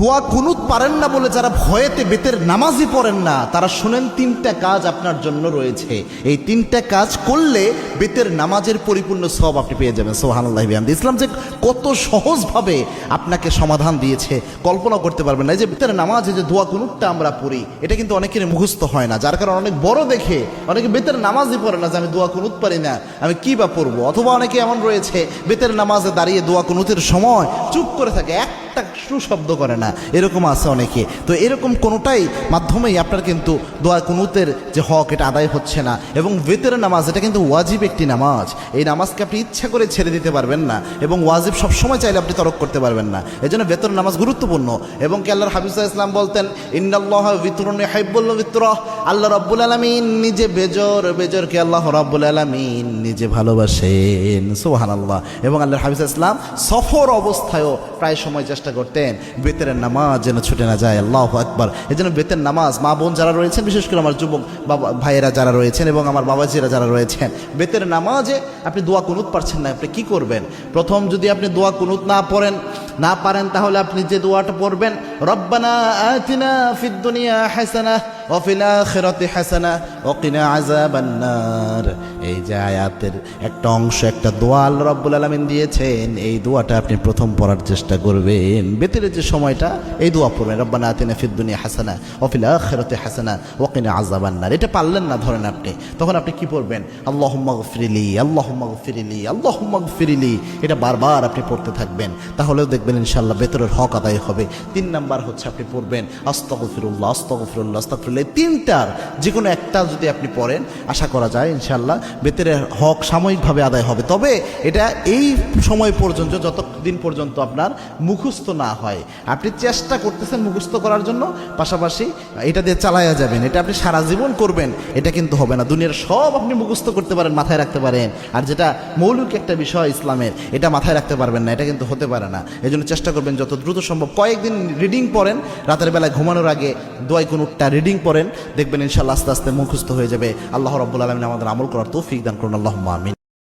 দোয়া কুনুত পারেন না বলে যারা ভয়েতে বেতের নামাজই পড়েন না, তারা শুনেন তিনটা কাজ আপনার জন্য রয়েছে। এই তিনটা কাজ করলে বেতের নামাজের পরিপূর্ণ সওয়াব আপনি পেয়ে যাবেন। সুবহানাল্লাহি বিহামদি। ইসলাম যে কত সহজভাবে আপনাকে সমাধান দিয়েছে কল্পনা করতে পারবেন না। এই যে বেতের নামাজে যে দোয়া কুনুতটা আমরা পড়ি, এটা কিন্তু অনেকের মুখস্থ হয় না, যার কারণে অনেক বড় দেখে অনেকে বেতের নামাজই পড়ে না যে আমি দোয়া কুনুত পারি না, আমি কি বা পড়বো। অথবা অনেকে এমন রয়েছে বেতের নামাজে দাঁড়িয়ে দোয়া কুনুতের সময় চুপ করে থাকে, একটা শব্দ করে না, এরকম আছে অনেকে। তো এরকম কোনোটাই মাধ্যমেই আপনার কিন্তু দোয়া কুনুতের যে হক এটা আদায় হচ্ছে না। এবং বেতের নামাজ এটা কিন্তু ওয়াজিব একটি নামাজ, এই নামাজকে আপনি ইচ্ছা করে ছেড়ে দিতে পারবেন না, এবং ওয়াজিব সবসময় চাইলে আপনি তরক করতে পারবেন না। এই জন্য বেতের নামাজ গুরুত্বপূর্ণ। এবং কি আল্লাহর হাবিব সাল্লাল্লাহু আলাইহি ওয়াসাল্লাম বলতেন, ইন্নাল্লাহা বিতরুন ইউহিব্বুল বিতরা, আল্লাহ রাব্বুল আলামিন নিজে বেজরকে আল্লাহ রাব্বুল আলামিন নিজে ভালোবাসেন। সুবহানাল্লাহ। এবং আল্লাহর হাবিব সাল্লাল্লাহু আলাইহি ওয়াসাল্লাম সফর অবস্থায়ও প্রায় সময় চেষ্টা করতেন বেতের নামাজ যেন ছুটে না যায়। আল্লাহু আকবার। এই জন্য বেতের নামাজ মা বোন যারা রয়েছেন, বিশেষ করে আমার যুবক বাবা ভাইয়েরা যারা রয়েছেন এবং আমার বাবাজিরা যারা রয়েছেন, বেতের নামাজে আপনি দোয়া কুনুত পারছেন না, আপনি কি করবেন? প্রথম যদি আপনি দোয়া কুনুত না পারেন তাহলে আপনি যে দোয়াটা পড়বেন, রব্বানা আতিনা ফিদ দুনিয়া হাসানাহ ওয়া ফিল আখিরাতি হাসানাহ ওয়া কিনা আযাবান নার। এই যে আয়াতের একটা অংশ, একটা দোয়া আল্লাহ রাব্বুল আলামিন দিয়েছেন, এই দোয়াটা আপনি প্রথম পড়ার চেষ্টা করবেন। বেতের যে সময়টা এই দোয়া পড়বেন, রব্বানা আতিনা ফিদ দুনিয়া হাসানাহ ওয়া ফিল আখিরাতি হাসানাহ ওয়া কিনা আযাবান নার। এটা পারলেন না ধরেন আপনি, তখন আপনি কি পড়বেন? আল্লাহুম্মা গফিরলি, আল্লাহুম্মা গফিরলি, আল্লাহুম্মা গফিরলি। এটা বারবার আপনি পড়তে থাকবেন, তাহলেও দেখবেন ইনশাআল্লাহ বেতরের হক আদায় হবে। 3 নাম্বার হচ্ছে আপনি পড়বেন আস্তাগফিরুল্লাহ, আস্তাগফিরুল্লাহ, আস্তাগফিরুল্লাহ। তিনটার যে কোনো একটা যদি আপনি পড়েন, আশা করা যায় ইনশাআল্লাহ বেতরের হক সাময়িকভাবে আদায় হবে। তবে এটা এই সময় পর্যন্ত, যতদিন পর্যন্ত আপনার মুখস্থ না হয়। আপনি চেষ্টা করতেছেন মুখস্থ করার জন্য, পাশাপাশি এটা দিয়ে চালায়া যাবেন। এটা আপনি সারা জীবন করবেন, এটা কিন্তু হবে না। দুনিয়ার সব আপনি মুখস্থ করতে পারেন, মাথায় রাখতে পারেন, আর যেটা মৌলিক একটা বিষয় ইসলামের, এটা মাথায় রাখতে পারবেন না, এটা কিন্তু হতে পারে না। এই জন্য চেষ্টা করবেন যত দ্রুত সম্ভব কয়েকদিন রিডিং পড়েন, রাতের বেলায় ঘুমানোর আগে দোয়া কুনুতটা রিডিং পড়েন, দেখবেন ইনশাআল্লাহ আস্তে আস্তে মুখস্থ হয়ে যাবে। আল্লাহ রাব্বুল আলামিন আমাদের আমল করার তৌফিক দান করুন। আল্লাহুম্মা আমিন।